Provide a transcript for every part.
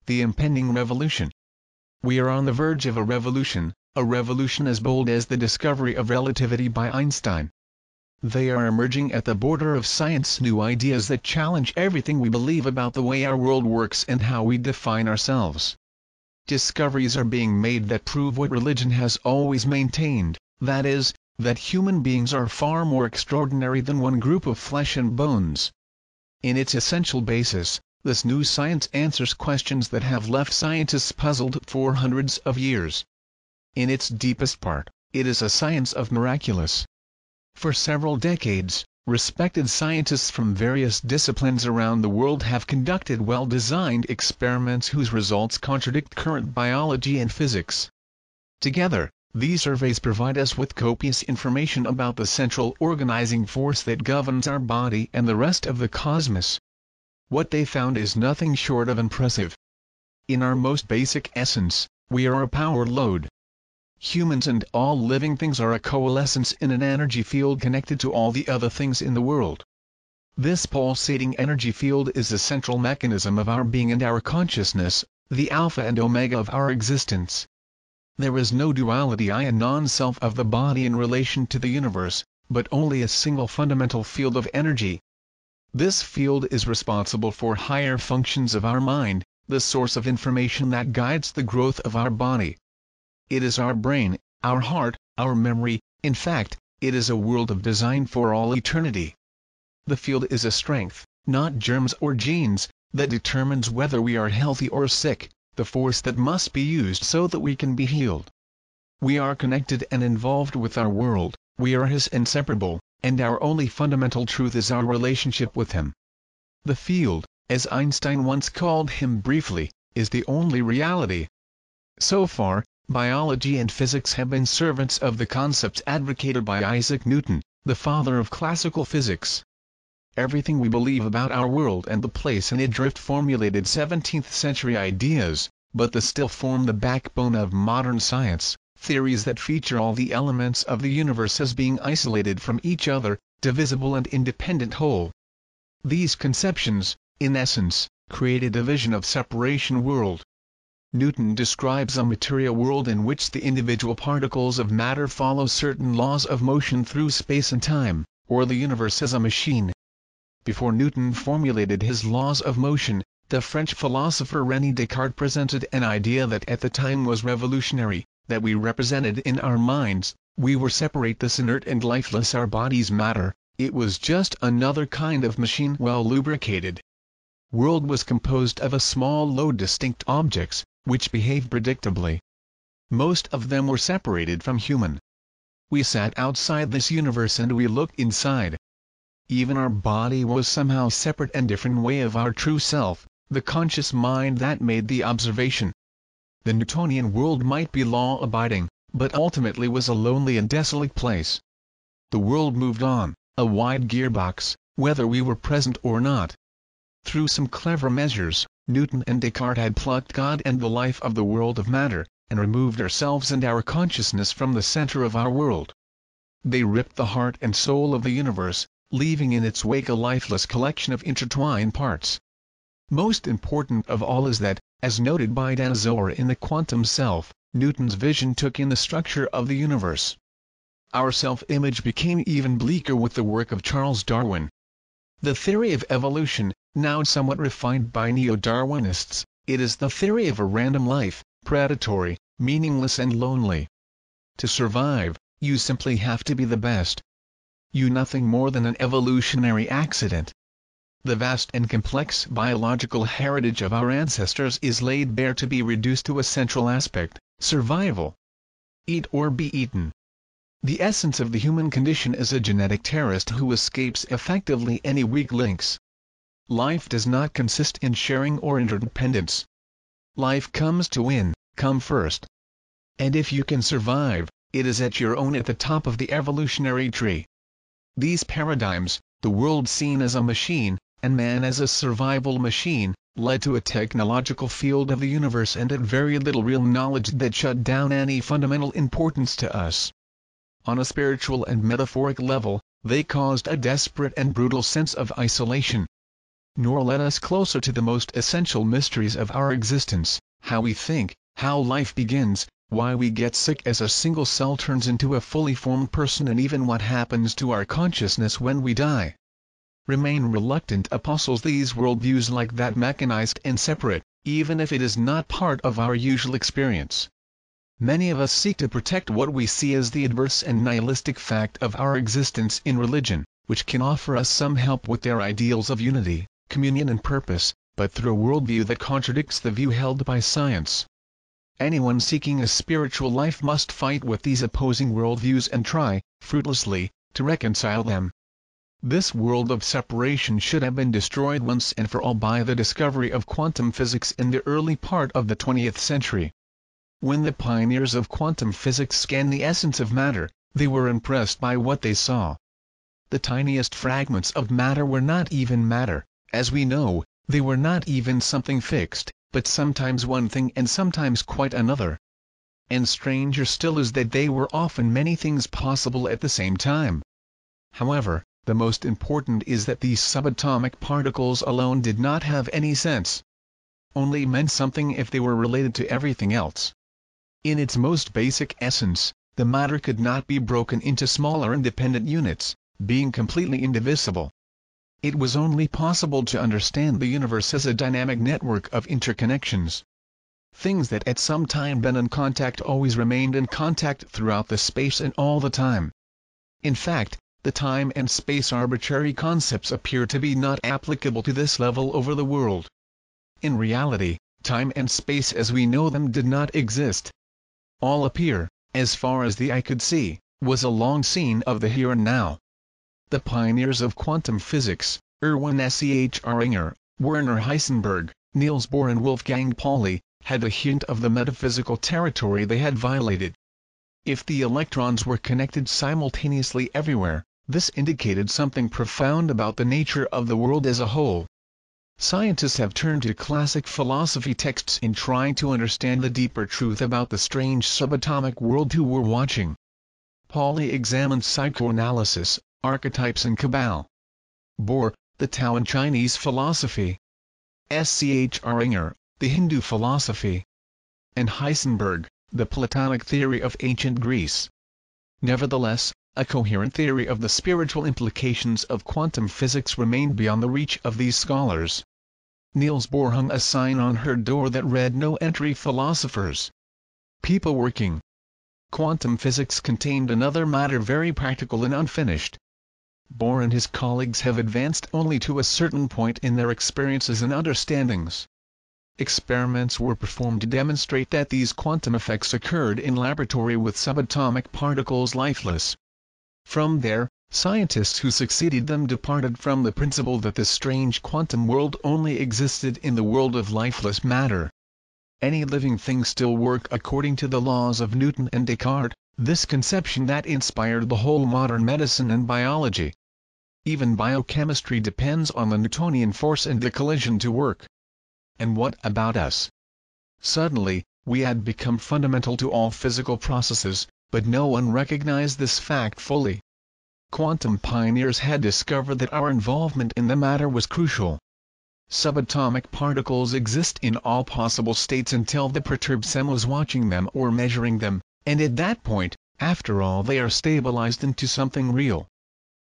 the impending revolution. We are on the verge of a revolution as bold as the discovery of relativity by Einstein. They are emerging at the border of science, new ideas that challenge everything we believe about the way our world works and how we define ourselves. Discoveries are being made that prove what religion has always maintained, that is, that human beings are far more extraordinary than one group of flesh and bones. In its essential basis, this new science answers questions that have left scientists puzzled for hundreds of years. In its deepest part, it is a science of miraculous. For several decades, respected scientists from various disciplines around the world have conducted well-designed experiments whose results contradict current biology and physics. Together, these surveys provide us with copious information about the central organizing force that governs our body and the rest of the cosmos. What they found is nothing short of impressive. In our most basic essence, we are a power load. Humans and all living things are a coalescence in an energy field connected to all the other things in the world. This pulsating energy field is the central mechanism of our being and our consciousness, the alpha and omega of our existence. There is no duality, I and non-self of the body in relation to the universe, but only a single fundamental field of energy. This field is responsible for higher functions of our mind, the source of information that guides the growth of our body. It is our brain, our heart, our memory, in fact, it is a world of design for all eternity. The field is a strength, not germs or genes, that determines whether we are healthy or sick, the force that must be used so that we can be healed. We are connected and involved with our world, we are his inseparable, and our only fundamental truth is our relationship with him. The field, as Einstein once called him briefly, is the only reality. So far, biology and physics have been servants of the concepts advocated by Isaac Newton, the father of classical physics. Everything we believe about our world and the place in it drift formulated 17th-century ideas, but they still form the backbone of modern science, theories that feature all the elements of the universe as being isolated from each other, divisible and independent whole. These conceptions, in essence, created a vision of separation world. Newton describes a material world in which the individual particles of matter follow certain laws of motion through space and time, or the universe as a machine. Before Newton formulated his laws of motion, the French philosopher René Descartes presented an idea that at the time was revolutionary, that we represented in our minds, we were separate this inert and lifeless our body's matter, it was just another kind of machine well lubricated. World was composed of a small load distinct objects, which behave predictably. Most of them were separated from human. We sat outside this universe and we looked inside. Even our body was somehow separate and different way of our true self, the conscious mind that made the observation. The Newtonian world might be law-abiding, but ultimately was a lonely and desolate place. The world moved on, a wide gearbox, whether we were present or not. Through some clever measures, Newton and Descartes had plucked God and the life of the world of matter, and removed ourselves and our consciousness from the center of our world. They ripped the heart and soul of the universe, leaving in its wake a lifeless collection of intertwined parts. Most important of all is that, as noted by Dan Zohar in The Quantum Self, Newton's vision took in the structure of the universe. Our self-image became even bleaker with the work of Charles Darwin. The theory of evolution, now somewhat refined by neo-Darwinists, it is the theory of a random life, predatory, meaningless and lonely. To survive, you simply have to be the best. You nothing more than an evolutionary accident. The vast and complex biological heritage of our ancestors is laid bare to be reduced to a central aspect, survival. Eat or be eaten. The essence of the human condition is a genetic terrorist who escapes effectively any weak links. Life does not consist in sharing or interdependence. Life comes to win, come first. And if you can survive, it is at the top of the evolutionary tree. These paradigms, the world seen as a machine, and man as a survival machine, led to a technological field of the universe and at very little real knowledge that shut down any fundamental importance to us. On a spiritual and metaphoric level, they caused a desperate and brutal sense of isolation. nor led us closer to the most essential mysteries of our existence: how we think, how life begins, why we get sick as a single cell turns into a fully formed person, and even what happens to our consciousness when we die. Remain reluctant apostles. These worldviews like that mechanized and separate, even if it is not part of our usual experience. Many of us seek to protect what we see as the adverse and nihilistic fact of our existence in religion, which can offer us some help with their ideals of unity, communion and purpose, but through a worldview that contradicts the view held by science. Anyone seeking a spiritual life must fight with these opposing worldviews and try, fruitlessly, to reconcile them. This world of separation should have been destroyed once and for all by the discovery of quantum physics in the early part of the 20th century. When the pioneers of quantum physics scanned the essence of matter, they were impressed by what they saw. The tiniest fragments of matter were not even matter, as we know. They were not even something fixed, but sometimes one thing and sometimes quite another. And stranger still is that they were often many things possible at the same time. However, the most important is that these subatomic particles alone did not have any sense. Only meant something if they were related to everything else. In its most basic essence, the matter could not be broken into smaller independent units, being completely indivisible. It was only possible to understand the universe as a dynamic network of interconnections. Things that at some time been in contact always remained in contact throughout the space and all the time. In fact, the time and space arbitrary concepts appear to be not applicable to this level over the world. In reality, time and space as we know them did not exist. All appear, as far as the eye could see, was a long scene of the here and now. The pioneers of quantum physics, Erwin Schrödinger, Werner Heisenberg, Niels Bohr and Wolfgang Pauli, had a hint of the metaphysical territory they had violated. If the electrons were connected simultaneously everywhere, this indicated something profound about the nature of the world as a whole. Scientists have turned to classic philosophy texts in trying to understand the deeper truth about the strange subatomic world who were watching. Pauli examined psychoanalysis, archetypes and Kabbalah. Bohr, the Tao and Chinese philosophy. Schrödinger, the Hindu philosophy. And Heisenberg, the Platonic theory of ancient Greece. Nevertheless, a coherent theory of the spiritual implications of quantum physics remained beyond the reach of these scholars. Niels Bohr hung a sign on her door that read "No entry philosophers. People working." Quantum physics contained another matter very practical and unfinished. Bohr and his colleagues have advanced only to a certain point in their experiences and understandings. Experiments were performed to demonstrate that these quantum effects occurred in laboratory with subatomic particles lifeless. From there, scientists who succeeded them departed from the principle that this strange quantum world only existed in the world of lifeless matter. Any living thing still work according to the laws of Newton and Descartes, this conception that inspired the whole modern medicine and biology. Even biochemistry depends on the Newtonian force and the collision to work. And what about us? Suddenly, we had become fundamental to all physical processes, but no one recognized this fact fully. Quantum pioneers had discovered that our involvement in the matter was crucial. Subatomic particles exist in all possible states until the perturbed SEM was watching them or measuring them, and at that point, after all, they are stabilized into something real.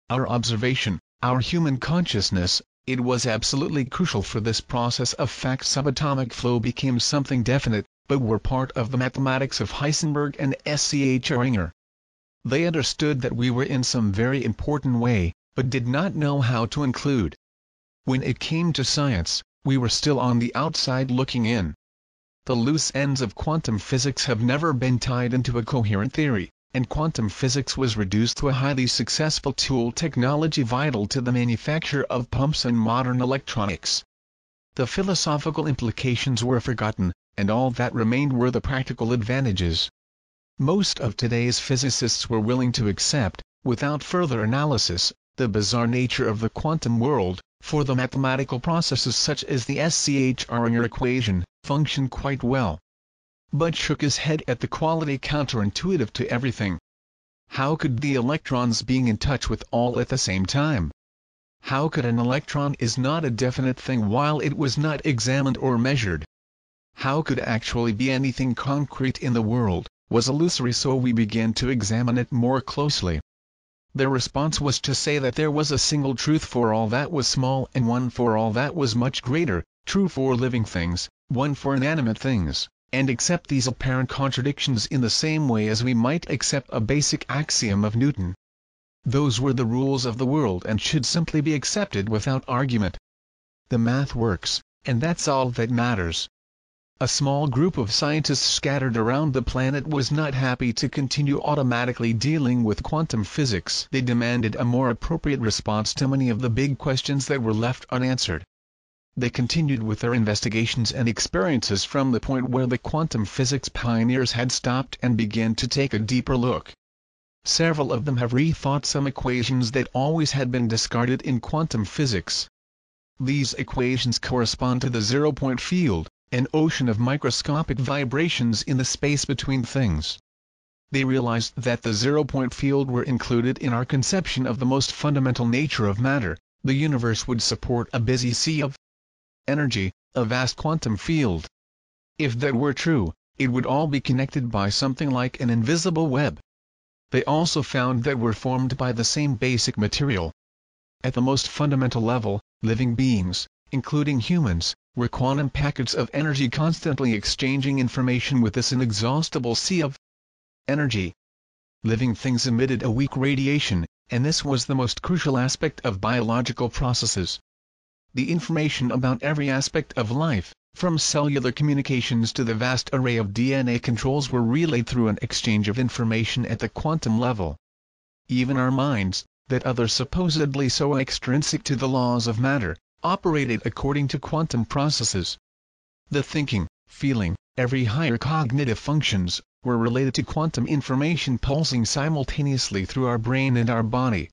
Our observation, our human consciousness, it was absolutely crucial for this process of fact. Subatomic flow became something definite, but were part of the mathematics of Heisenberg and Schrödinger. They understood that we were in some very important way, but did not know how to include. When it came to science, we were still on the outside looking in. The loose ends of quantum physics have never been tied into a coherent theory, and quantum physics was reduced to a highly successful tool technology vital to the manufacture of pumps and modern electronics. The philosophical implications were forgotten, and all that remained were the practical advantages. Most of today's physicists were willing to accept, without further analysis, the bizarre nature of the quantum world, for the mathematical processes such as the Schrödinger equation function quite well. But shook his head at the quality counterintuitive to everything. How could the electrons being in touch with all at the same time? How could an electron is not a definite thing while it was not examined or measured? How could actually be anything concrete in the world, was illusory, so we began to examine it more closely. Their response was to say that there was a single truth for all that was small and one for all that was much greater, true for living things, one for inanimate things, and accept these apparent contradictions in the same way as we might accept a basic axiom of Newton. Those were the rules of the world and should simply be accepted without argument. The math works, and that's all that matters. A small group of scientists scattered around the planet was not happy to continue automatically dealing with quantum physics. They demanded a more appropriate response to many of the big questions that were left unanswered. They continued with their investigations and experiences from the point where the quantum physics pioneers had stopped and began to take a deeper look. Several of them have rethought some equations that always had been discarded in quantum physics. These equations correspond to the zero-point field, an ocean of microscopic vibrations in the space between things. They realized that the zero-point field were included in our conception of the most fundamental nature of matter. The universe would support a busy sea of energy, a vast quantum field. If that were true, it would all be connected by something like an invisible web. They also found that we're formed by the same basic material. At the most fundamental level, living beings, including humans, were quantum packets of energy constantly exchanging information with this inexhaustible sea of energy. Living things emitted a weak radiation, and this was the most crucial aspect of biological processes. The information about every aspect of life, from cellular communications to the vast array of DNA controls, were relayed through an exchange of information at the quantum level. Even our minds, that others supposedly so extrinsic to the laws of matter, operated according to quantum processes. The thinking, feeling, every higher cognitive functions, were related to quantum information pulsing simultaneously through our brain and our body.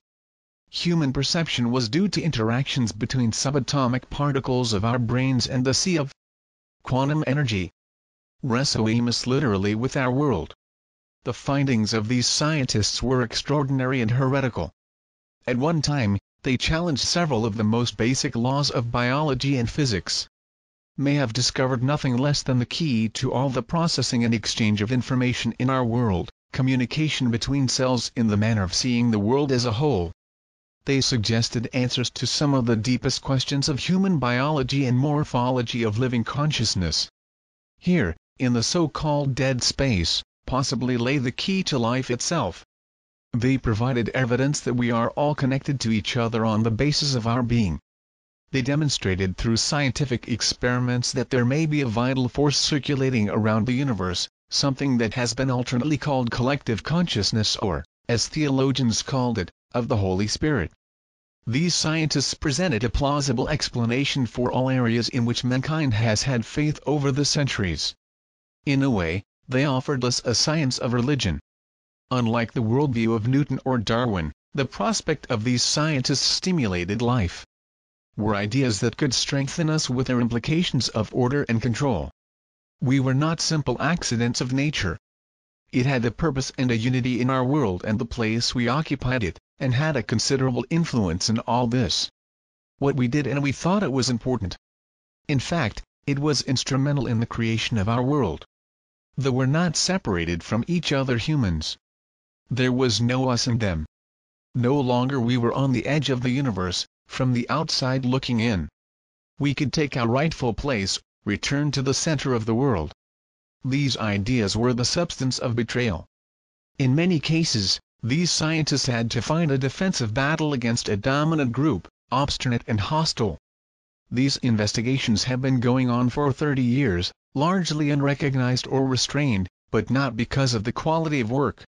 Human perception was due to interactions between subatomic particles of our brains and the sea of quantum energy. Resonates literally with our world. The findings of these scientists were extraordinary and heretical. At one time, they challenged several of the most basic laws of biology and physics. May have discovered nothing less than the key to all the processing and exchange of information in our world, communication between cells in the manner of seeing the world as a whole. They suggested answers to some of the deepest questions of human biology and morphology of living consciousness. Here, in the so-called dead space, possibly lay the key to life itself. They provided evidence that we are all connected to each other on the basis of our being. They demonstrated through scientific experiments that there may be a vital force circulating around the universe, something that has been alternately called collective consciousness or, as theologians called it, of the Holy Spirit. These scientists presented a plausible explanation for all areas in which mankind has had faith over the centuries. In a way, they offered us a science of religion. Unlike the worldview of Newton or Darwin, the prospect of these scientists stimulated life. Were ideas that could strengthen us with their implications of order and control. We were not simple accidents of nature. It had a purpose and a unity in our world and the place we occupied it, and had a considerable influence in all this. What we did and we thought it was important. In fact, it was instrumental in the creation of our world. Though we're not separated from each other humans. There was no us and them. No longer we were on the edge of the universe, from the outside looking in. We could take our rightful place, return to the center of the world. These ideas were the substance of betrayal. In many cases, these scientists had to fight a defensive battle against a dominant group, obstinate and hostile. These investigations have been going on for 30 years, largely unrecognized or restrained, but not because of the quality of work.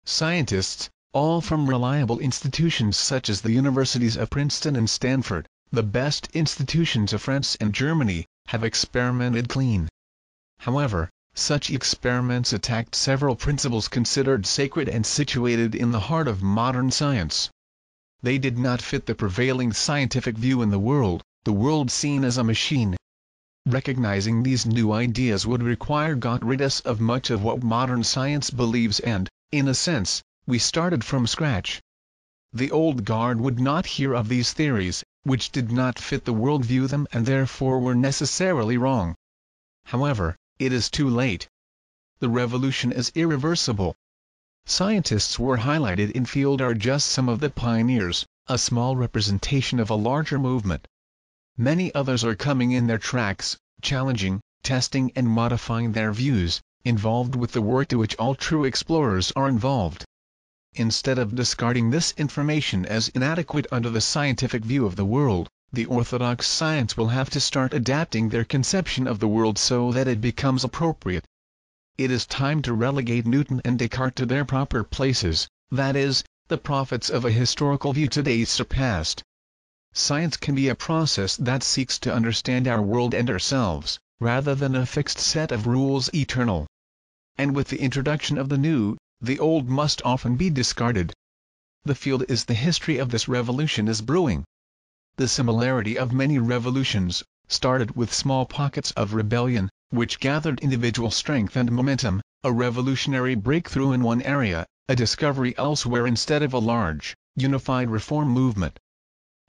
Scientists, all from reliable institutions such as the universities of Princeton and Stanford, the best institutions of France and Germany, have experimented clean. However, such experiments attacked several principles considered sacred and situated in the heart of modern science. They did not fit the prevailing scientific view in the world seen as a machine. Recognizing these new ideas would require got rid us of much of what modern science believes and, in a sense, we started from scratch. the old guard would not hear of these theories, which did not fit the worldview them and therefore were necessarily wrong. However, it is too late. The revolution is irreversible. Scientists were highlighted in field are just some of the pioneers, a small representation of a larger movement. Many others are coming in their tracks, challenging, testing and modifying their views, involved with the work to which all true explorers are involved. Instead of discarding this information as inadequate under the scientific view of the world, the orthodox science will have to start adapting their conception of the world so that it becomes appropriate. It is time to relegate Newton and Descartes to their proper places, that is, the prophets of a historical view today surpassed. Science can be a process that seeks to understand our world and ourselves, rather than a fixed set of rules eternal. And with the introduction of the new, the old must often be discarded. The field is the history of this revolution is brewing. The similarity of many revolutions, started with small pockets of rebellion, which gathered individual strength and momentum, a revolutionary breakthrough in one area, a discovery elsewhere instead of a large, unified reform movement.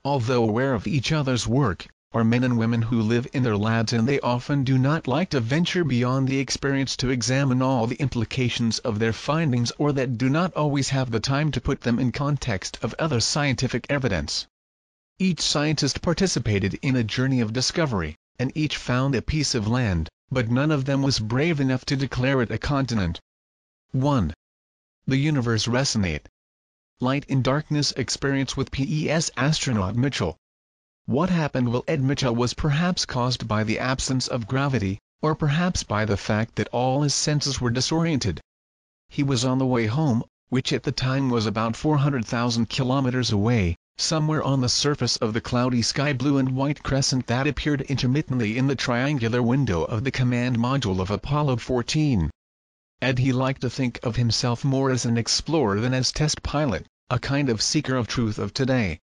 Although aware of each other's work, are men and women who live in their labs and they often do not like to venture beyond the experience to examine all the implications of their findings or that do not always have the time to put them in context of other scientific evidence. Each scientist participated in a journey of discovery, and each found a piece of land, but none of them was brave enough to declare it a continent. 1. The universe resonate. Light in darkness experience with PES astronaut Mitchell. What happened while Ed Mitchell was perhaps caused by the absence of gravity, or perhaps by the fact that all his senses were disoriented. He was on the way home, which at the time was about 400,000 kilometers away, somewhere on the surface of the cloudy sky blue and white crescent that appeared intermittently in the triangular window of the command module of Apollo 14. Ed he liked to think of himself more as an explorer than as test pilot, a kind of seeker of truth of today.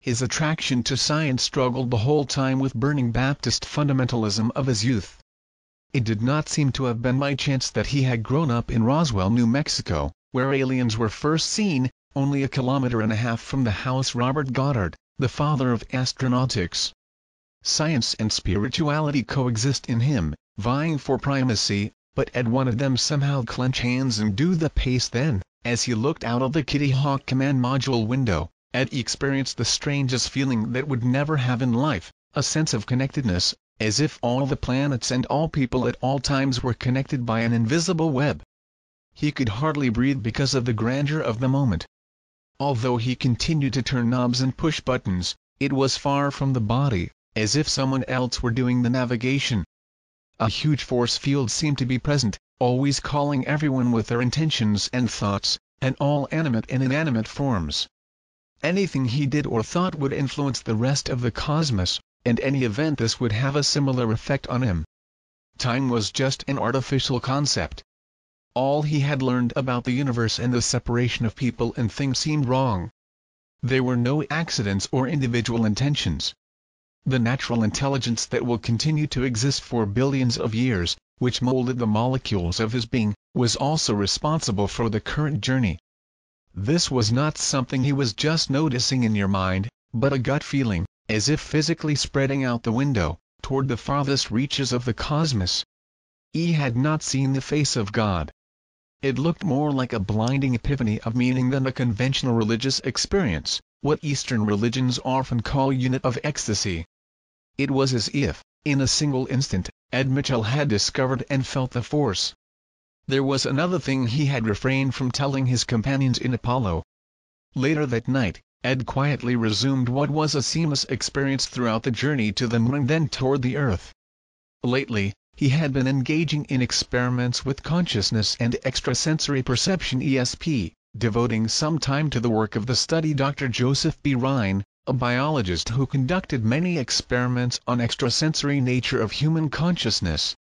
His attraction to science struggled the whole time with burning Baptist fundamentalism of his youth. It did not seem to have been by chance that he had grown up in Roswell, New Mexico, where aliens were first seen, only 1.5 kilometers from the house Robert Goddard, the father of astronautics. Science and spirituality coexist in him, vying for primacy, but Ed wanted them somehow clench hands and do the pace then. As he looked out of the Kitty Hawk command module window, Ed experienced the strangest feeling that would never have in life, a sense of connectedness, as if all the planets and all people at all times were connected by an invisible web. He could hardly breathe because of the grandeur of the moment. Although he continued to turn knobs and push buttons, it was far from the body, as if someone else were doing the navigation. A huge force field seemed to be present, always calling everyone with their intentions and thoughts, and all animate and inanimate forms. Anything he did or thought would influence the rest of the cosmos, and any event this would have a similar effect on him. Time was just an artificial concept. All he had learned about the universe and the separation of people and things seemed wrong. There were no accidents or individual intentions. The natural intelligence that will continue to exist for billions of years, which molded the molecules of his being, was also responsible for the current journey. This was not something he was just noticing in your mind, but a gut feeling, as if physically spreading out the window, toward the farthest reaches of the cosmos. He had not seen the face of God. It looked more like a blinding epiphany of meaning than a conventional religious experience, what Eastern religions often call unit of ecstasy. It was as if, in a single instant, Ed Mitchell had discovered and felt the force. There was another thing he had refrained from telling his companions in Apollo. Later that night, Ed quietly resumed what was a seamless experience throughout the journey to the moon and then toward the Earth. Lately, he had been engaging in experiments with consciousness and extrasensory perception (ESP), devoting some time to the work of the study Dr. Joseph B. Rhine, a biologist who conducted many experiments on extrasensory nature of human consciousness.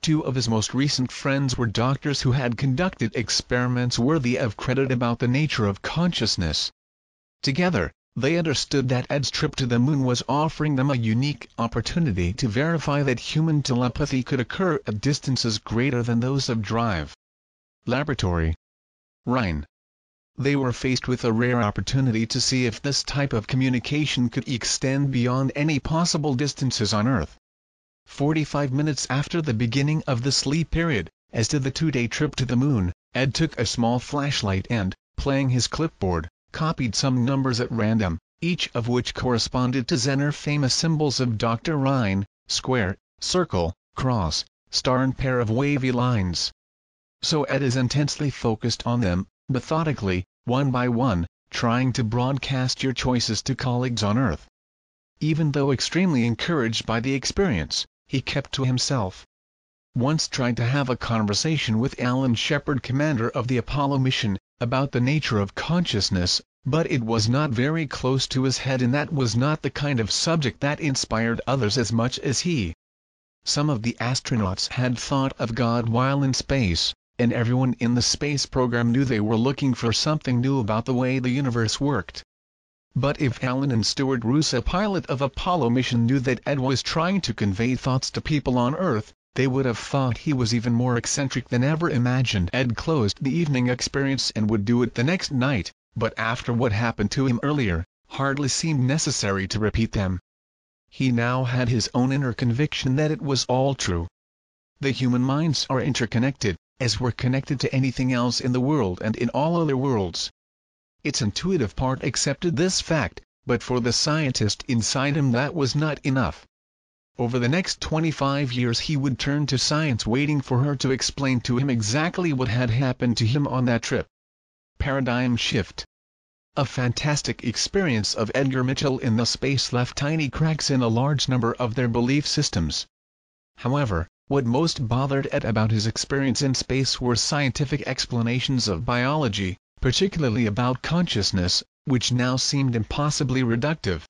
Two of his most recent friends were doctors who had conducted experiments worthy of credit about the nature of consciousness. Together, they understood that Ed's trip to the moon was offering them a unique opportunity to verify that human telepathy could occur at distances greater than those of drive. Laboratory. Rhine. they were faced with a rare opportunity to see if this type of communication could extend beyond any possible distances on Earth. 45 minutes after the beginning of the sleep period, as did the 2-day trip to the moon, Ed took a small flashlight and, playing his clipboard, copied some numbers at random, each of which corresponded to Zener famous symbols of Dr. Rhine, square, circle, cross, star and pair of wavy lines. So Ed is intensely focused on them, methodically, one by one, trying to broadcast your choices to colleagues on Earth. Even though extremely encouraged by the experience, he kept to himself. Once tried to have a conversation with Alan Shepard, commander of the Apollo mission, about the nature of consciousness, but it was not very close to his head, and that was not the kind of subject that inspired others as much as he. Some of the astronauts had thought of God while in space, and everyone in the space program knew they were looking for something new about the way the universe worked. But if Alan and Stuart Roos, a pilot of Apollo mission, knew that Ed was trying to convey thoughts to people on Earth, they would have thought he was even more eccentric than ever imagined. Ed closed the evening experience and would do it the next night, but after what happened to him earlier, hardly seemed necessary to repeat them. He now had his own inner conviction that it was all true. The human minds are interconnected, as we're connected to anything else in the world and in all other worlds. Its intuitive part accepted this fact, but for the scientist inside him that was not enough. Over the next 25 years he would turn to science, waiting for her to explain to him exactly what had happened to him on that trip. Paradigm shift. A fantastic experience of Edgar Mitchell in the space left tiny cracks in a large number of their belief systems. However, what most bothered Ed about his experience in space were scientific explanations of biology, particularly about consciousness, which now seemed impossibly reductive.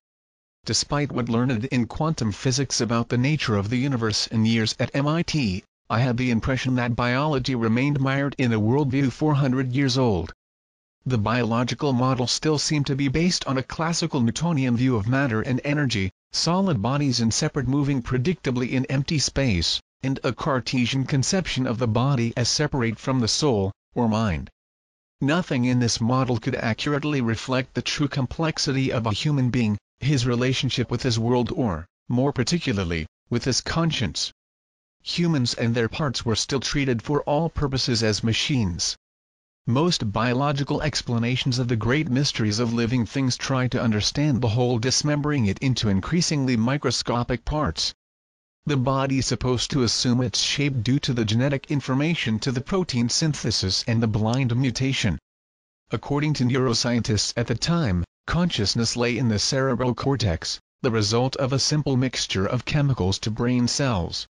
Despite what learned in quantum physics about the nature of the universe in years at MIT, I had the impression that biology remained mired in a worldview 400 years old. The biological model still seemed to be based on a classical Newtonian view of matter and energy, solid bodies and separate moving predictably in empty space, and a Cartesian conception of the body as separate from the soul, or mind. Nothing in this model could accurately reflect the true complexity of a human being, his relationship with his world, or, more particularly, with his conscience. Humans and their parts were still treated for all purposes as machines. Most biological explanations of the great mysteries of living things try to understand the whole, dismembering it into increasingly microscopic parts. The body is supposed to assume its shape due to the genetic information to the protein synthesis and the blind mutation. According to neuroscientists at the time, consciousness lay in the cerebral cortex, the result of a simple mixture of chemicals to brain cells.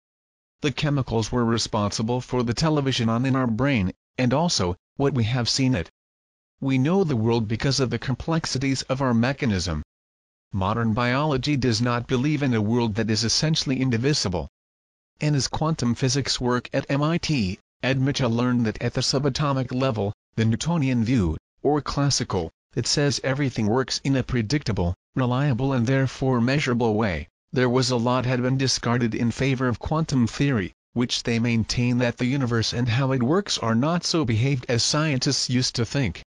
The chemicals were responsible for the television on in our brain, and also, what we have seen it. We know the world because of the complexities of our mechanism. Modern biology does not believe in a world that is essentially indivisible. In his quantum physics work at MIT, Ed Mitchell learned that at the subatomic level, the Newtonian view, or classical, that says everything works in a predictable, reliable and therefore measurable way, there was a lot had been discarded in favor of quantum theory, which they maintain that the universe and how it works are not so behaved as scientists used to think.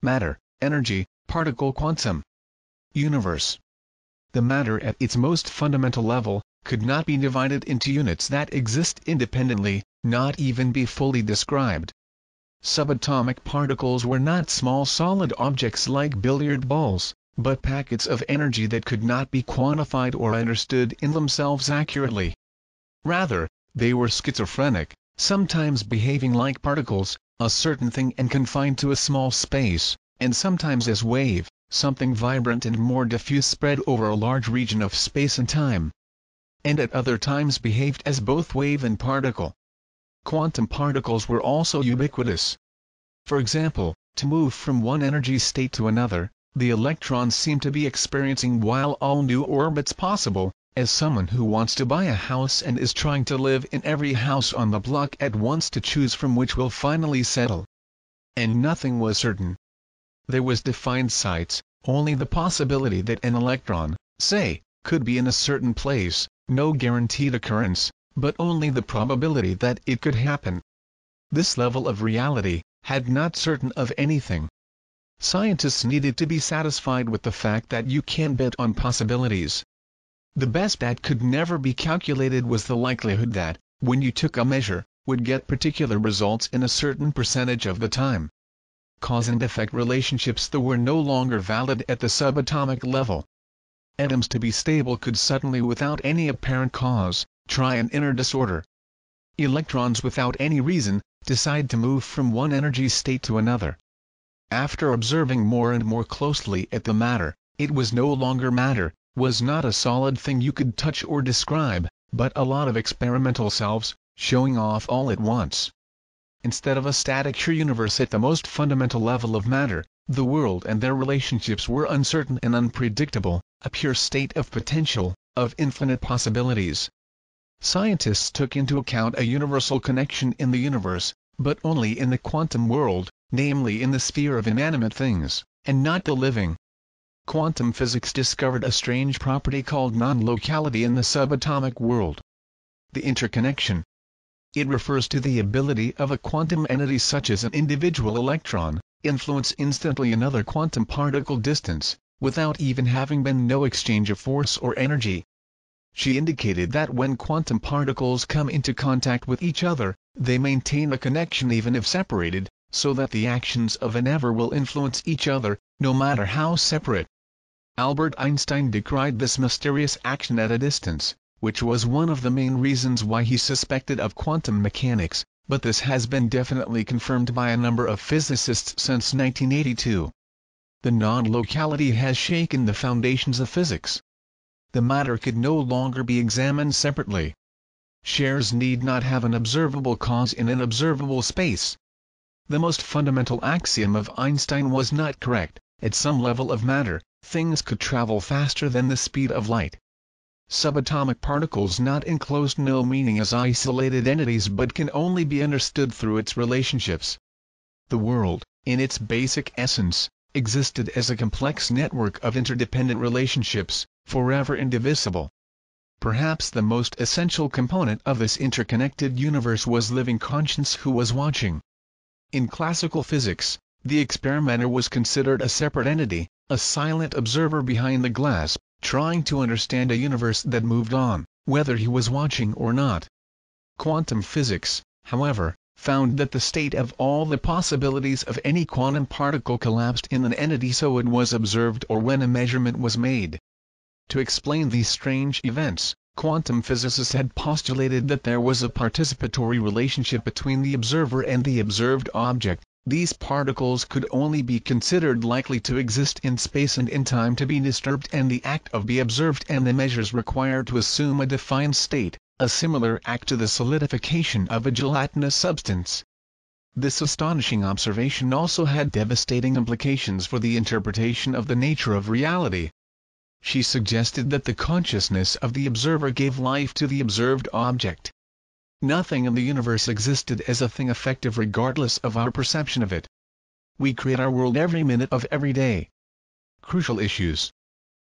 Matter, energy, particle, quantum. Universe. The matter at its most fundamental level, could not be divided into units that exist independently, not even be fully described. Subatomic particles were not small solid objects like billiard balls, but packets of energy that could not be quantified or understood in themselves accurately. Rather, they were schizophrenic, sometimes behaving like particles, a certain thing and confined to a small space, and sometimes as wave, something vibrant and more diffuse spread over a large region of space and time. And at other times behaved as both wave and particle. Quantum particles were also ubiquitous. For example, to move from one energy state to another, the electrons seem to be experiencing while all new orbits possible, as someone who wants to buy a house and is trying to live in every house on the block at once to choose from which will finally settle. And nothing was certain. There was defined sites, only the possibility that an electron, say, could be in a certain place, no guaranteed occurrence, but only the probability that it could happen. This level of reality, had not certain of anything. Scientists needed to be satisfied with the fact that you can bet on possibilities. The best that could never be calculated was the likelihood that, when you took a measure, would get particular results in a certain percentage of the time. Cause and effect relationships that were no longer valid at the subatomic level. Atoms to be stable could suddenly, without any apparent cause, try an inner disorder. Electrons, without any reason, decide to move from one energy state to another. After observing more and more closely at the matter, it was no longer matter, was not a solid thing you could touch or describe, but a lot of experimental selves, showing off all at once. Instead of a static sure universe at the most fundamental level of matter, the world and their relationships were uncertain and unpredictable, a pure state of potential, of infinite possibilities. Scientists took into account a universal connection in the universe, but only in the quantum world, namely in the sphere of inanimate things, and not the living. Quantum physics discovered a strange property called non-locality in the subatomic world. The interconnection. It refers to the ability of a quantum entity such as an individual electron, influence instantly another quantum particle distance, without even having been no exchange of force or energy. She indicated that when quantum particles come into contact with each other, they maintain a connection even if separated, so that the actions of an ever will influence each other, no matter how separate. Albert Einstein decried this mysterious action at a distance, which was one of the main reasons why he suspected of quantum mechanics, but this has been definitely confirmed by a number of physicists since 1982. The non-locality has shaken the foundations of physics. The matter could no longer be examined separately. Shares need not have an observable cause in an observable space. The most fundamental axiom of Einstein was not correct. At some level of matter, things could travel faster than the speed of light. Subatomic particles not enclosed no meaning as isolated entities but can only be understood through its relationships. The world, in its basic essence, existed as a complex network of interdependent relationships, forever indivisible. Perhaps the most essential component of this interconnected universe was living conscience who was watching. In classical physics, the experimenter was considered a separate entity, a silent observer behind the glass, trying to understand a universe that moved on, whether he was watching or not. Quantum physics, however, found that the state of all the possibilities of any quantum particle collapsed in an entity so it was observed or when a measurement was made. To explain these strange events, quantum physicists had postulated that there was a participatory relationship between the observer and the observed object. These particles could only be considered likely to exist in space and in time to be disturbed, and the act of be observed and the measures required to assume a defined state, a similar act to the solidification of a gelatinous substance. This astonishing observation also had devastating implications for the interpretation of the nature of reality. She suggested that the consciousness of the observer gave life to the observed object. Nothing in the universe existed as a thing effective regardless of our perception of it. We create our world every minute of every day. Crucial issues.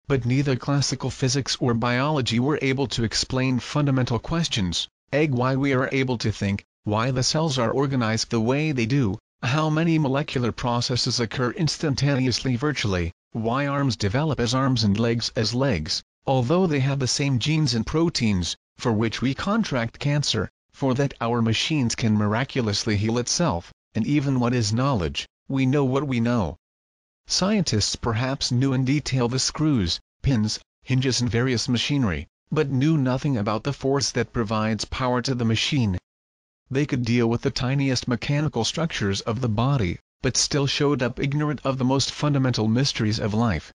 But neither classical physics or biology were able to explain fundamental questions, why we are able to think, why the cells are organized the way they do, how many molecular processes occur instantaneously virtually, why arms develop as arms and legs as legs, although they have the same genes and proteins, for which we contract cancer, for that our machines can miraculously heal itself, and even what is knowledge, we know what we know. Scientists perhaps knew in detail the screws, pins, hinges and various machinery, but knew nothing about the force that provides power to the machine. They could deal with the tiniest mechanical structures of the body, but still showed up ignorant of the most fundamental mysteries of life.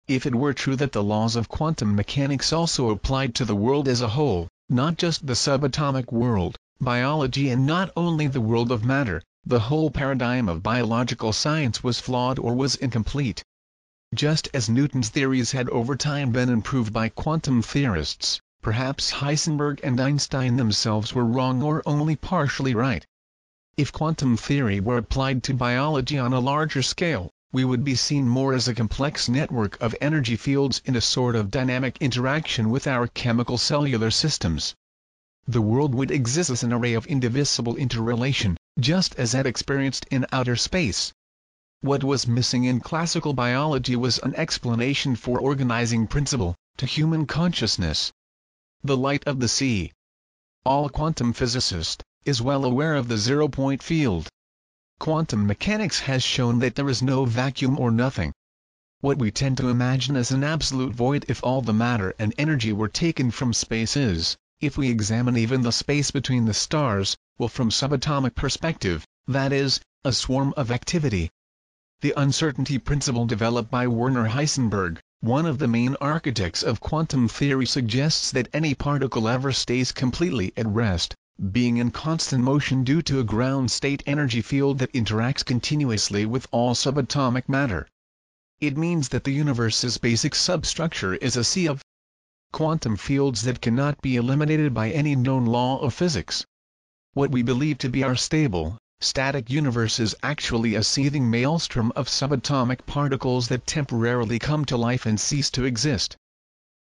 If it were true that the laws of quantum mechanics also applied to the world as a whole, not just the subatomic world, biology and not only the world of matter, the whole paradigm of biological science was flawed or was incomplete. Just as Newton's theories had over time been improved by quantum theorists, perhaps Heisenberg and Einstein themselves were wrong or only partially right. If quantum theory were applied to biology on a larger scale, we would be seen more as a complex network of energy fields in a sort of dynamic interaction with our chemical cellular systems. The world would exist as an array of indivisible interrelation, just as that experienced in outer space. What was missing in classical biology was an explanation for organizing principle to human consciousness. The light of the sea. All quantum physicist is well aware of the zero-point field. Quantum mechanics has shown that there is no vacuum or nothing. What we tend to imagine as an absolute void if all the matter and energy were taken from space is, if we examine even the space between the stars, well, from subatomic perspective, that is, a swarm of activity. The uncertainty principle developed by Werner Heisenberg, one of the main architects of quantum theory, suggests that any particle ever stays completely at rest, being in constant motion due to a ground state energy field that interacts continuously with all subatomic matter. It means that the universe's basic substructure is a sea of quantum fields that cannot be eliminated by any known law of physics. What we believe to be our stable, static universe is actually a seething maelstrom of subatomic particles that temporarily come to life and cease to exist.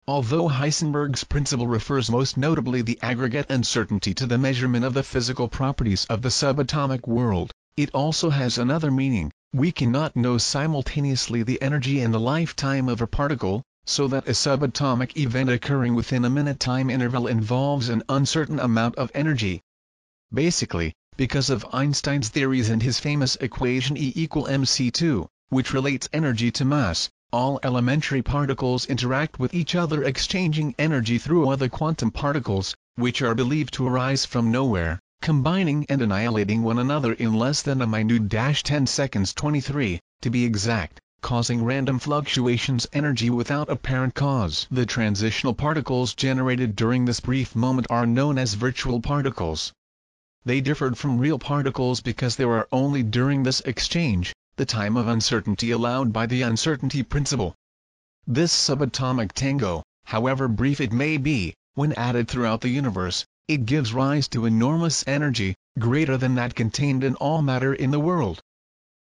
Although Heisenberg's principle refers most notably the aggregate uncertainty to the measurement of the physical properties of the subatomic world, it also has another meaning. We cannot know simultaneously the energy and the lifetime of a particle, so that a subatomic event occurring within a minute time interval involves an uncertain amount of energy. Basically, because of Einstein's theories and his famous equation E=mc2, which relates energy to mass, all elementary particles interact with each other, exchanging energy through other quantum particles, which are believed to arise from nowhere, combining and annihilating one another in less than a minute 10 seconds 23, to be exact, causing random fluctuations energy without apparent cause. The transitional particles generated during this brief moment are known as virtual particles. They differed from real particles because they were only during this exchange, the time of uncertainty allowed by the uncertainty principle. This subatomic tango, however brief it may be, when added throughout the universe, it gives rise to enormous energy, greater than that contained in all matter in the world.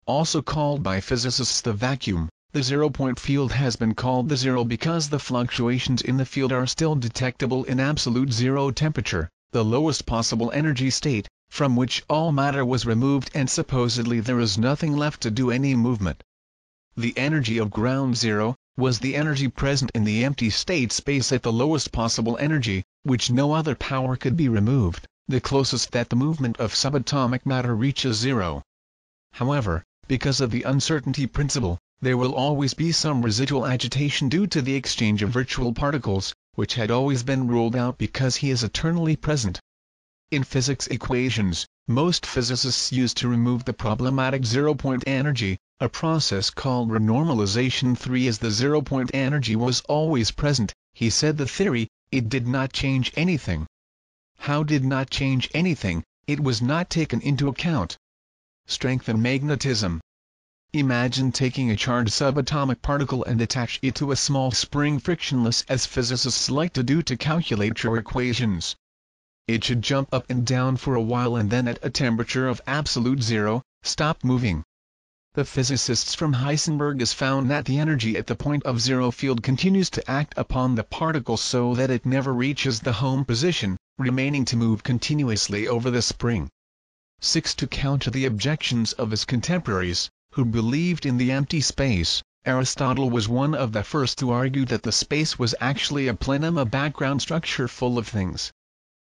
Also called by physicists the vacuum, the zero-point field has been called the zero because the fluctuations in the field are still detectable in absolute zero temperature, the lowest possible energy state, from which all matter was removed and supposedly there is nothing left to do any movement. The energy of ground zero was the energy present in the empty state space at the lowest possible energy, which no other power could be removed, the closest that the movement of subatomic matter reaches zero. However, because of the uncertainty principle, there will always be some residual agitation due to the exchange of virtual particles, which had always been ruled out because he is eternally present. In physics equations, most physicists use to remove the problematic zero-point energy, a process called renormalization. 3 as the zero-point energy was always present, he said the theory, it did not change anything. How did not change anything? It was not taken into account. Strength and magnetism. Imagine taking a charged subatomic particle and attach it to a small spring frictionless as physicists like to do to calculate your equations. It should jump up and down for a while and then at a temperature of absolute zero, stop moving. The physicists from Heisenberg has found that the energy at the point of zero field continues to act upon the particle so that it never reaches the home position, remaining to move continuously over the spring. 6 to counter the objections of his contemporaries, who believed in the empty space, Aristotle was one of the first to argue that the space was actually a plenum, a background structure full of things.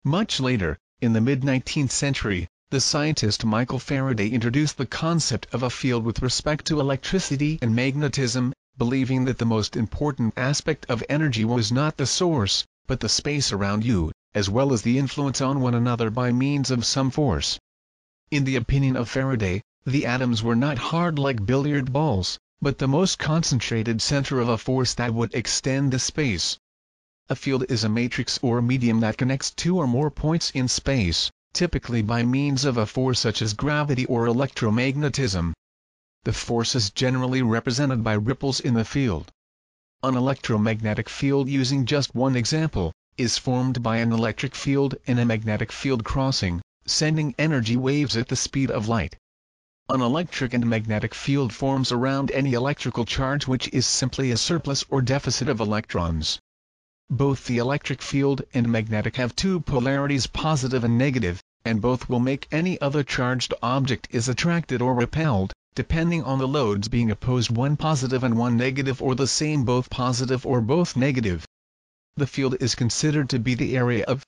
Much later, in the mid-19th century, the scientist Michael Faraday introduced the concept of a field with respect to electricity and magnetism, believing that the most important aspect of energy was not the source, but the space around you, as well as the influence on one another by means of some force. In the opinion of Faraday, the atoms were not hard like billiard balls, but the most concentrated center of a force that would extend the space. A field is a matrix or medium that connects two or more points in space, typically by means of a force such as gravity or electromagnetism. The force is generally represented by ripples in the field. An electromagnetic field, using just one example, is formed by an electric field and a magnetic field crossing, sending energy waves at the speed of light. An electric and magnetic field forms around any electrical charge which is simply a surplus or deficit of electrons. Both the electric field and magnetic have two polarities, positive and negative, and both will make any other charged object is attracted or repelled, depending on the loads being opposed, one positive and one negative, or the same both positive or both negative. The field is considered to be the area of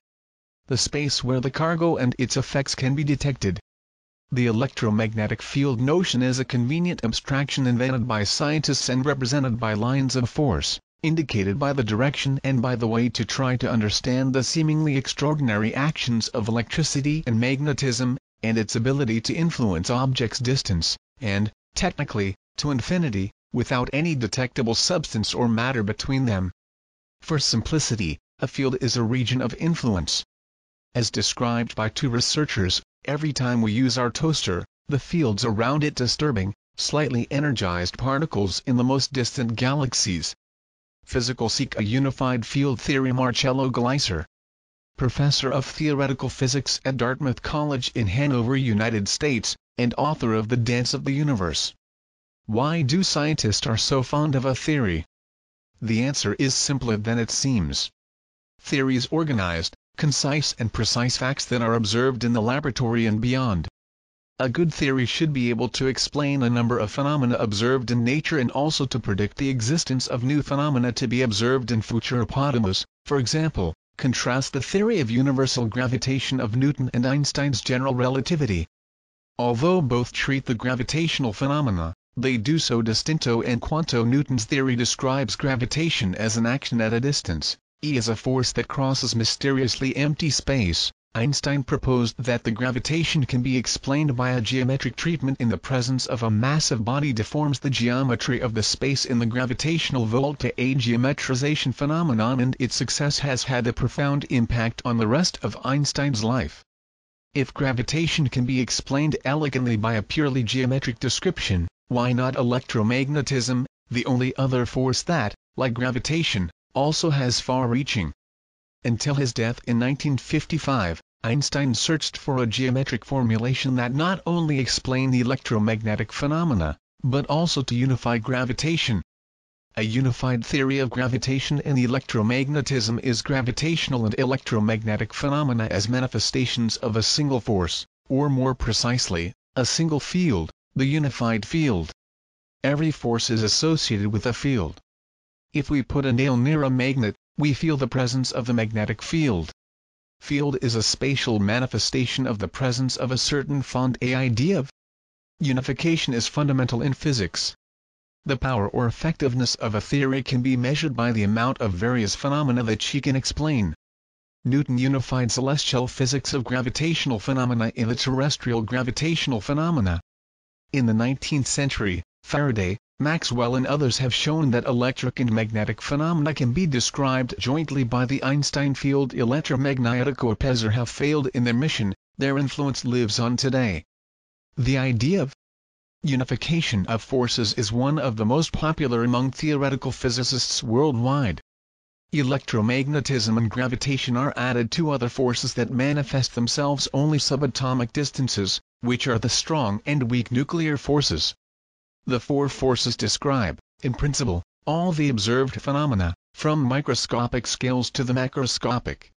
the space where the cargo and its effects can be detected. The electromagnetic field notion is a convenient abstraction invented by scientists and represented by lines of force, indicated by the direction and by the way, to try to understand the seemingly extraordinary actions of electricity and magnetism, and its ability to influence objects' distance, and, technically, to infinity, without any detectable substance or matter between them. For simplicity, a field is a region of influence. As described by two researchers, every time we use our toaster, the fields around it disturbing, slightly energized particles in the most distant galaxies. Physical Seek a Unified Field Theory. Marcello Gleiser, professor of theoretical physics at Dartmouth College in Hanover, United States, and author of The Dance of the Universe. Why do scientists are so fond of a theory? The answer is simpler than it seems. Theories organized, concise and precise facts that are observed in the laboratory and beyond. A good theory should be able to explain a number of phenomena observed in nature and also to predict the existence of new phenomena to be observed in future epochs. For example, contrast the theory of universal gravitation of Newton and Einstein's general relativity. Although both treat the gravitational phenomena, they do so distinto and quanto. Newton's theory describes gravitation as an action at a distance, E as a force that crosses mysteriously empty space. Einstein proposed that the gravitation can be explained by a geometric treatment in the presence of a massive body deforms the geometry of the space in the gravitational volta, a geometrization phenomenon, and its success has had a profound impact on the rest of Einstein's life. If gravitation can be explained elegantly by a purely geometric description, why not electromagnetism, the only other force that, like gravitation, also has far-reaching? Until his death in 1955, Einstein searched for a geometric formulation that not only explained the electromagnetic phenomena, but also to unify gravitation. A unified theory of gravitation and electromagnetism is gravitational and electromagnetic phenomena as manifestations of a single force, or more precisely, a single field, the unified field. Every force is associated with a field. If we put a nail near a magnet, we feel the presence of the magnetic field. Field is a spatial manifestation of the presence of a certain fond idea of unification is fundamental in physics. The power or effectiveness of a theory can be measured by the amount of various phenomena that she can explain. Newton unified celestial physics of gravitational phenomena in the terrestrial gravitational phenomena. In the 19th century, Faraday, Maxwell and others have shown that electric and magnetic phenomena can be described jointly by the Einstein field. Electromagnetico Pezzer have failed in their mission, their influence lives on today. The idea of unification of forces is one of the most popular among theoretical physicists worldwide. Electromagnetism and gravitation are added to other forces that manifest themselves only subatomic distances, which are the strong and weak nuclear forces. The four forces describe, in principle, all the observed phenomena, from microscopic scales to the macroscopic.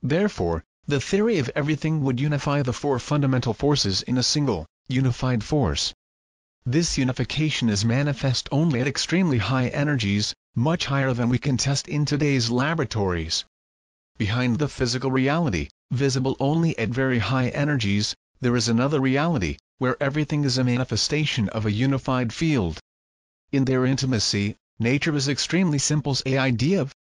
Therefore, the theory of everything would unify the four fundamental forces in a single, unified force. This unification is manifest only at extremely high energies, much higher than we can test in today's laboratories. Behind the physical reality, visible only at very high energies, there is another reality, where everything is a manifestation of a unified field. In their intimacy, nature is extremely simple. The idea of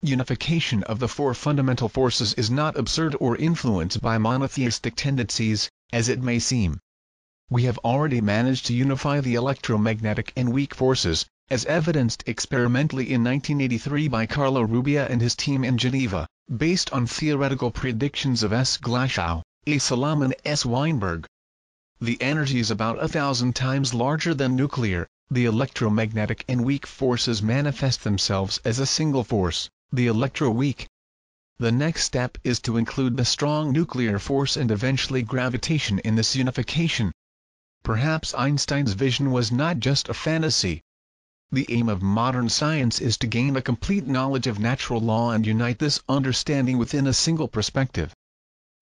unification of the four fundamental forces is not absurd or influenced by monotheistic tendencies, as it may seem. We have already managed to unify the electromagnetic and weak forces, as evidenced experimentally in 1983 by Carlo Rubbia and his team in Geneva, based on theoretical predictions of S. Glashow, A. Salam and S. Weinberg. The energy is about 1,000 times larger than nuclear. The electromagnetic and weak forces manifest themselves as a single force, the electro-weak. The next step is to include the strong nuclear force and eventually gravitation in this unification. Perhaps Einstein's vision was not just a fantasy. The aim of modern science is to gain a complete knowledge of natural law and unite this understanding within a single perspective.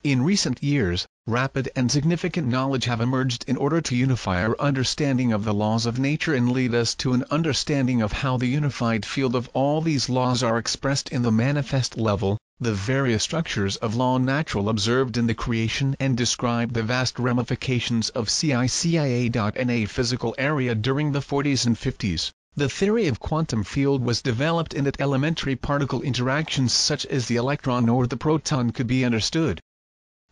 In recent years, rapid and significant knowledge have emerged in order to unify our understanding of the laws of nature and lead us to an understanding of how the unified field of all these laws are expressed in the manifest level, the various structures of law natural observed in the creation, and describe the vast ramifications of CICIA.NA physical area during the 40s and 50s. The theory of quantum field was developed in that elementary particle interactions such as the electron or the proton could be understood.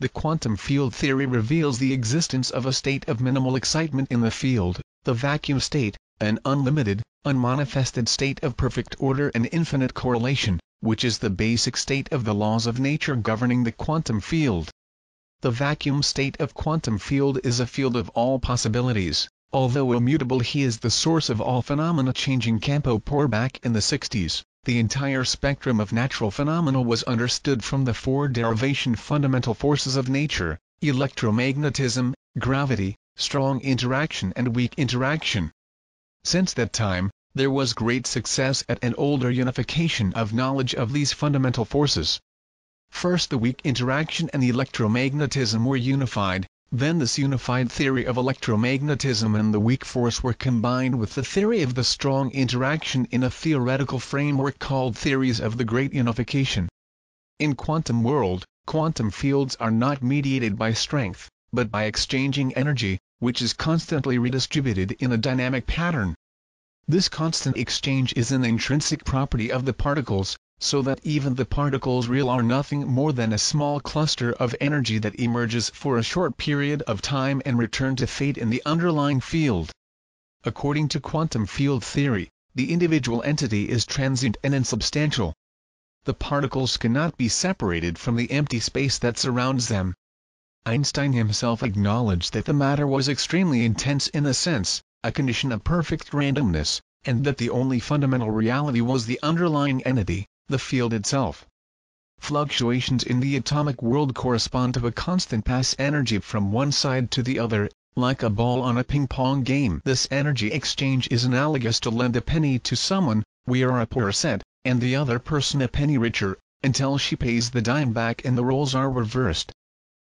The quantum field theory reveals the existence of a state of minimal excitement in the field, the vacuum state, an unlimited, unmanifested state of perfect order and infinite correlation, which is the basic state of the laws of nature governing the quantum field. The vacuum state of quantum field is a field of all possibilities. Although immutable, he is the source of all phenomena. Changing Campo Por back in the 60s. The entire spectrum of natural phenomena was understood from the four derivation fundamental forces of nature: electromagnetism, gravity, strong interaction and weak interaction. Since that time, there was great success at an older unification of knowledge of these fundamental forces. First the weak interaction and electromagnetism were unified, then this unified theory of electromagnetism and the weak force were combined with the theory of the strong interaction in a theoretical framework called theories of the Great Unification. In quantum world, quantum fields are not mediated by strength, but by exchanging energy, which is constantly redistributed in a dynamic pattern. This constant exchange is an intrinsic property of the particles, so that even the particles real are nothing more than a small cluster of energy that emerges for a short period of time and return to fade in the underlying field. According to quantum field theory, the individual entity is transient and insubstantial. The particles cannot be separated from the empty space that surrounds them. Einstein himself acknowledged that the matter was extremely intense in a sense, a condition of perfect randomness, and that the only fundamental reality was the underlying entity, the field itself. Fluctuations in the atomic world correspond to a constant pass energy from one side to the other, like a ball on a ping-pong game. This energy exchange is analogous to lend a penny to someone, we are a poor set, and the other person a penny richer, until she pays the dime back and the roles are reversed.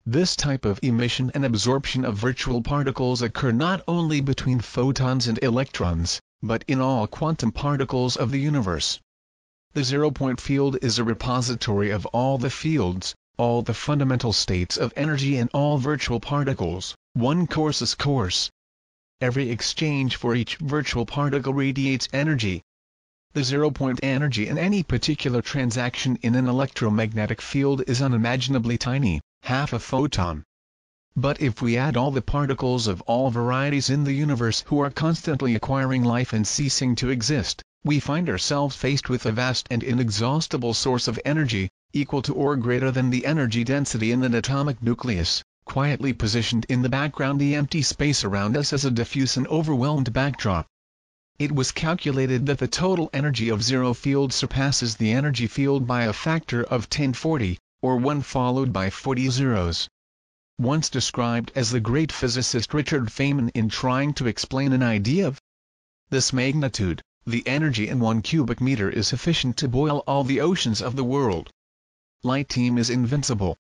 This type of emission and absorption of virtual particles occur not only between photons and electrons, but in all quantum particles of the universe. The zero-point field is a repository of all the fields, all the fundamental states of energy and all virtual particles. One course's course. Every exchange for each virtual particle radiates energy. The zero-point energy in any particular transaction in an electromagnetic field is unimaginably tiny, half a photon. But if we add all the particles of all varieties in the universe who are constantly acquiring life and ceasing to exist, we find ourselves faced with a vast and inexhaustible source of energy, equal to or greater than the energy density in an atomic nucleus, quietly positioned in the background. The empty space around us as a diffuse and overwhelmed backdrop. It was calculated that the total energy of zero field surpasses the energy field by a factor of 1040, or 1 followed by 40 zeros. Once described as the great physicist Richard Feynman in trying to explain an idea of this magnitude, the energy in 1 cubic meter is sufficient to boil all the oceans of the world. Light team is invincible.